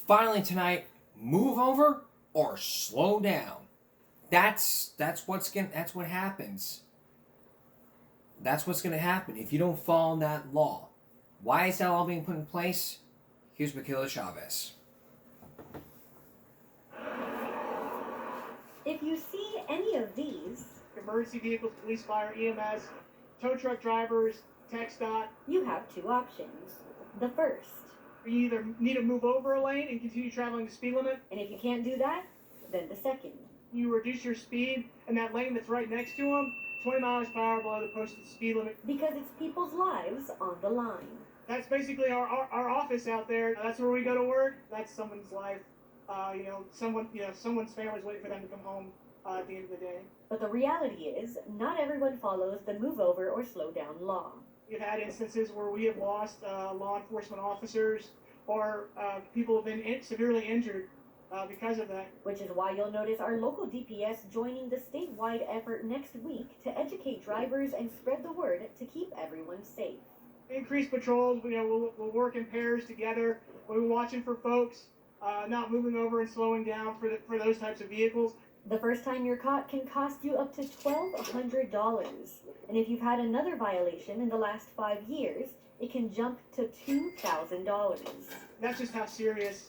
Finally tonight, move over or slow down. That's what happens. That's what's gonna happen if you don't follow that law. Why is that law being put in place? Here's Michaela Chavez. If you see any of these, emergency vehicles, police, fire, EMS, tow truck drivers, TxDOT, you have two options. The first, you either need to move over a lane and continue traveling the speed limit, and if you can't do that, then the second. You reduce your speed in that lane that's right next to them, 20 miles per hour below the posted speed limit. Because it's people's lives on the line. That's basically our office out there. That's where we go to work. That's someone's life. Someone's family's waiting for them to come home at the end of the day. But the reality is, not everyone follows the move over or slow down law. We've had instances where we have lost law enforcement officers or people have been severely injured because of that. Which is why you'll notice our local DPS joining the statewide effort next week to educate drivers and spread the word to keep everyone safe. Increased patrols, we'll work in pairs together. We'll be watching for folks not moving over and slowing down for those types of vehicles. The first time you're caught can cost you up to $1,200. And if you've had another violation in the last 5 years, it can jump to $2,000. That's just how serious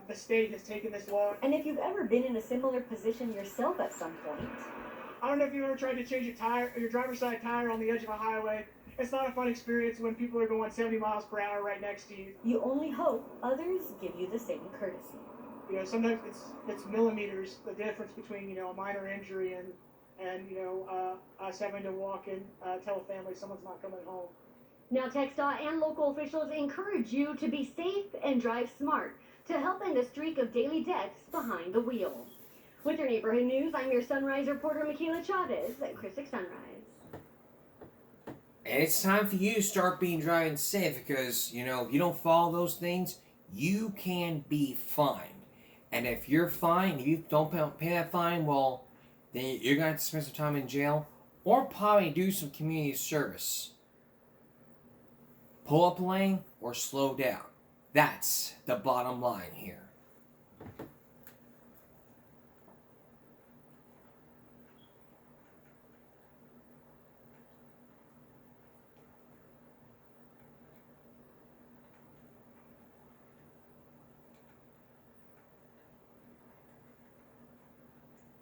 the state has taken this law. And if you've ever been in a similar position yourself at some point, I don't know if you've ever tried to change your driver's side tire on the edge of a highway. It's not a fun experience when people are going 70 miles per hour right next to you. You only hope others give you the same courtesy. Sometimes it's millimeters, the difference between, a minor injury and us having to walk and tell a family someone's not coming home. Now, TxDOT and local officials encourage you to be safe and drive smart to help end the streak of daily deaths behind the wheel. With your neighborhood news, I'm your Sunrise reporter, Michaela Chavez at Christic Sunrise. And it's time for you to start being driving safe because, if you don't follow those things, you can be fined. And if you're fined, if you don't pay that fine, well, then you're going to have to spend some time in jail or probably do some community service. Pull up a lane or slow down. That's the bottom line here.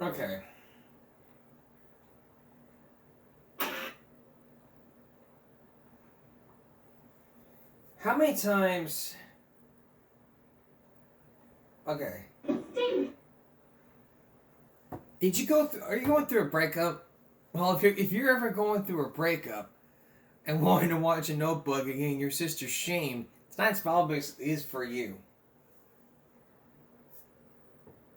Okay. How many times... Okay. Did you go through... Are you going through a breakup? Well, if you're ever going through a breakup and wanting to watch a Notebook and getting your sister's shame, tonight's probably is for you.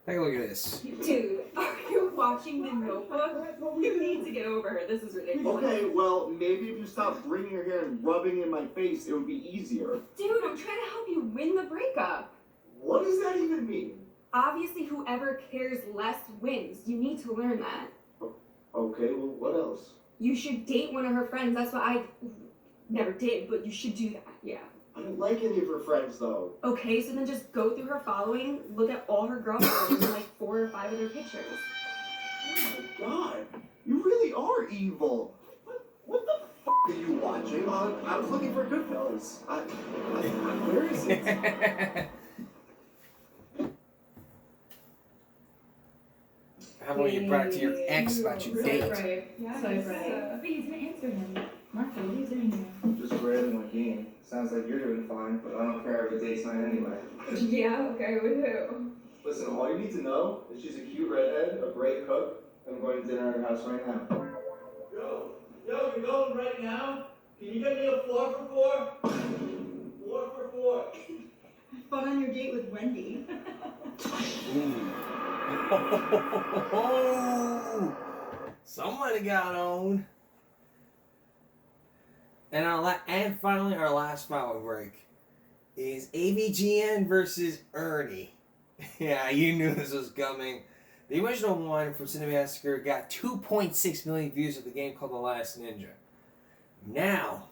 Take a look at this. Dude, are you watching The Notebook? You need to get over her. This is ridiculous. Okay, well, maybe if you stopped bringing your hair and rubbing in my face, it would be easier. Dude, I'm trying to help you win the breakup. What does that even mean? Obviously, whoever cares less wins. You need to learn that. Okay, well, what else? You should date one of her friends. That's what I never did, but you should do that. Yeah. I don't like any of her friends, though. Okay, so then just go through her following, look at all her girlfriends, and like 4 or 5 of their pictures. Oh my god, you really are evil. What the f are you watching? I was looking for Goodfellas. Where is it? How about you brought it to your ex about your date? Yeah, so right. But you didn't answer him. Marco, what are you doing here? I'm just grading my game. Sounds like you're doing fine, but I don't care if a date's night anyway. Yeah, okay, with who? Listen, all you need to know is she's a cute redhead, a great cook, and I'm going to dinner at her house right now. Yo, you're going right now? Can you get me a 4 for 4? 4 for 4. Fun on your date with Wendy. Somebody got on. And finally, our last final break is AVGN versus Ernie. Yeah, you knew this was coming. The original one from Cinemassacre got 2.6 million views of the game called The Last Ninja. Now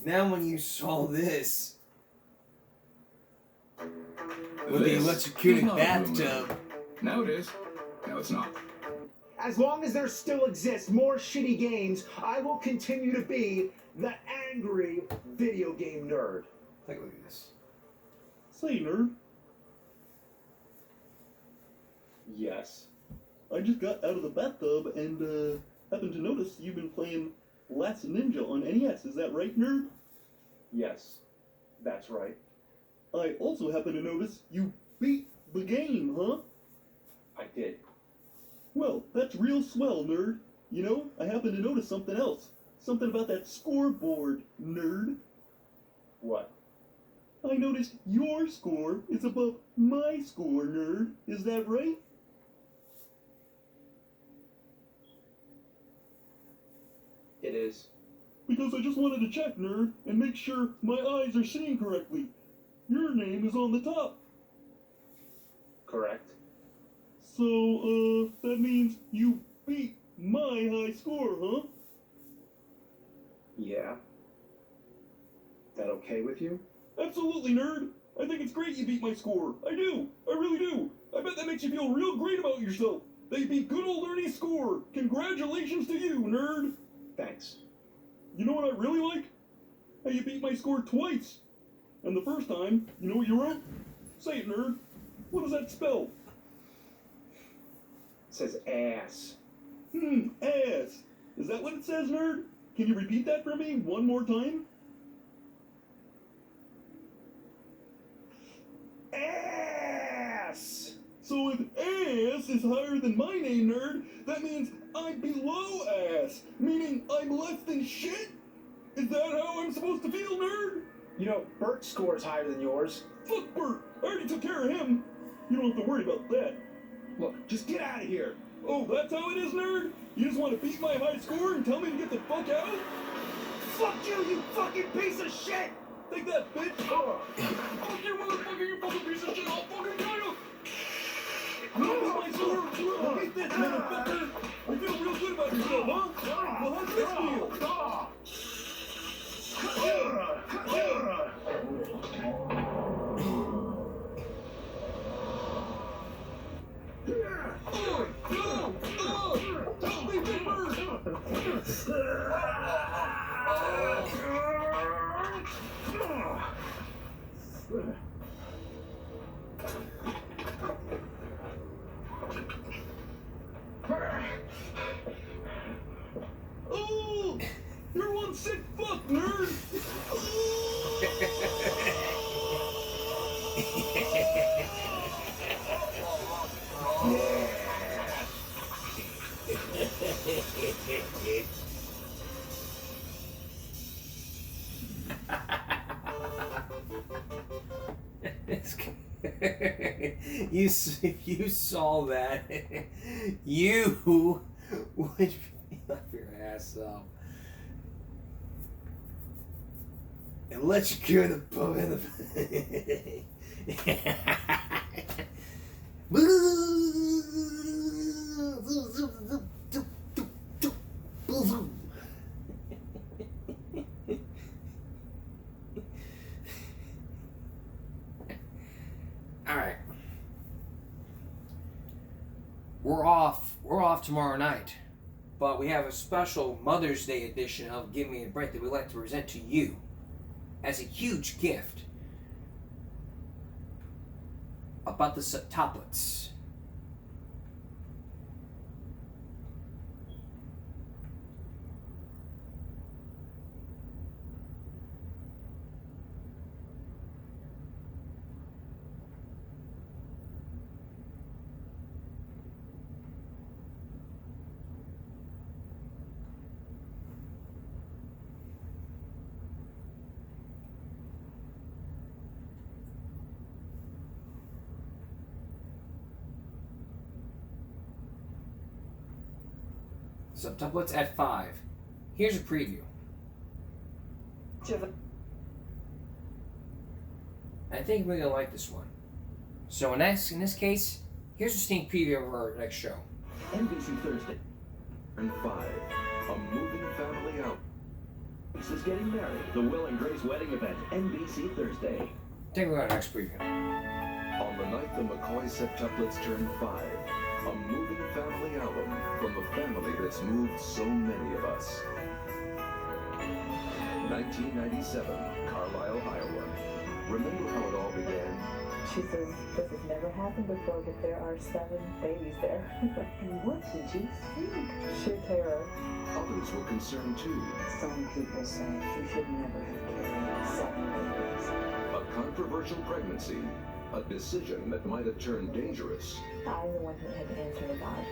when you saw this with the electrocuted bathtub. Now it is. Now it's not. As long as there still exist more shitty games, I will continue to be the angry video game nerd. Take a look at this. Say, nerd. Yes. I just got out of the bathtub and happened to notice you've been playing Last Ninja on NES. Is that right, nerd? Yes, that's right. I also happen to notice you beat the game, huh? I did. Well, that's real swell, nerd. You know, I happen to notice something else. Something about that scoreboard, nerd. What? I noticed your score is above my score, nerd. Is that right? It is. Because I just wanted to check, nerd, and make sure my eyes are seeing correctly. Your name is on the top. Correct. So, that means you beat my high score, huh? Yeah. That okay with you? Absolutely, nerd. I think it's great you beat my score. I do. I really do. I bet that makes you feel real great about yourself. That you beat good old Ernie's score. Congratulations to you, nerd. Thanks. You know what I really like? How you beat my score twice. And the first time, you know what you wrote? Say it, nerd. What does that spell? It says ass. Ass. Is that what it says, nerd? Can you repeat that for me one more time? Ass! So if ass is higher than my name, nerd, that means I'm below ass, meaning I'm less than shit? Is that how I'm supposed to feel, nerd? You know, Bert's score is higher than yours. Fuck Bert! I already took care of him. You don't have to worry about that. Look, just get out of here. Oh, that's how it is, nerd? You just want to beat my high score and tell me to get the fuck out? Fuck you, you fucking piece of shit! Take that, bitch! Fuck you, motherfucker, you fucking piece of shit! I'll fucking kill you! Beat my score! Beat this, motherfucker! You feel real good about yourself, huh? Well, how's this feel? Help me, Big Bird! Oh! You're one sick fuck, nerd! If you saw that, you would laugh your ass off. And let you cure the bum in the Alright. We're off tomorrow night. But we have a special Mother's Day edition of Give Me a Break that we'd like to present to you as a huge gift about the septuplets. Septuplets at 5. Here's a preview. I think we're gonna like this one. So in this case, here's a sneak preview of our next show. NBC Thursday. And 5. A moving family out. Is getting married. The Will and Grace wedding event. NBC Thursday. Take a look at our next preview. On the night the McCoy septuplets turned 5. A moving family album from the family that's moved so many of us. 1997, Carlisle, Iowa. Remember how it all began? She says, this has never happened before, but there are 7 babies there. And what did you think? Sheer terror. Others were concerned too. Some people say you should never have carried 7 babies. A controversial pregnancy. A decision that might have turned dangerous. I'm the one who had to answer to God.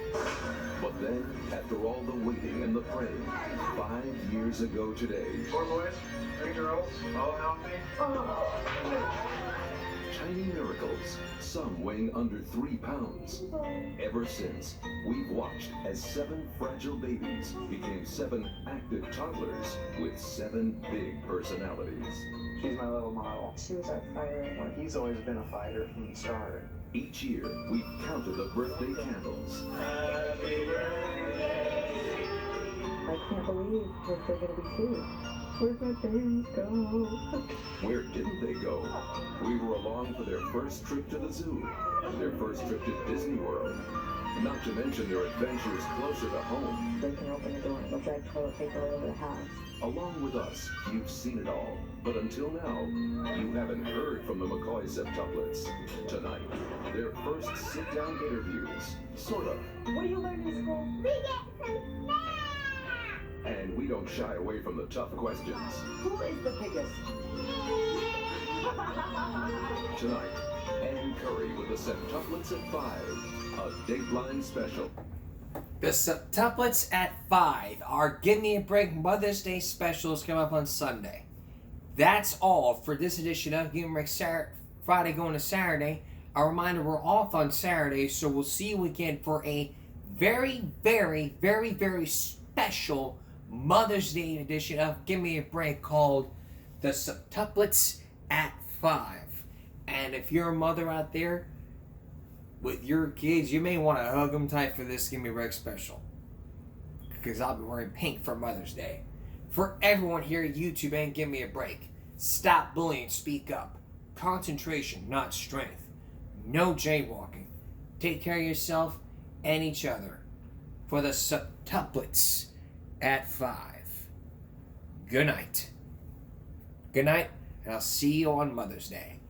But then, after all the waiting and the praying, 5 years ago today, 4 boys, 3 girls, all healthy. tiny miracles, some weighing under 3 pounds. Ever since, we've watched as 7 fragile babies became 7 active toddlers with 7 big personalities. She's my little model. She was our fighter. Well, he's always been a fighter from the start. Each year, we've counted the birthday candles. Happy birthday. I can't believe that they're going to be 2. Where'd my babies go? Where didn't they go? We were along for their first trip to the zoo, their first trip to Disney World, not to mention their adventures closer to home. They can open the door and they'll drag toilet paper all over the house. Along with us, you've seen it all. But until now, you haven't heard from the McCoy septuplets. Tonight, their first sit-down interviews, sort of. What do you learn in school? We get some snacks! And we don't shy away from the tough questions. Who is the biggest? Tonight, Ann Curry with the septuplets at 5, a Dateline special. The septuplets at 5. Our Give Me a Break Mother's Day specials come up on Sunday. That's all for this edition of Give Me a Break Friday going to Saturday. A reminder, we're off on Saturday, so we'll see you again for a very, very, very, very special Mother's Day edition of Give Me a Break called The Septuplets at 5. And if you're a mother out there with your kids, you may want to hug them tight for this Give Me a Break special, because I'll be wearing pink for Mother's Day. For everyone here at YouTube and Give Me a Break, stop bullying, speak up. Concentration, not strength. No jaywalking. Take care of yourself and each other. For the septuplets at 5. Good night. Good night, and I'll see you on Mother's Day.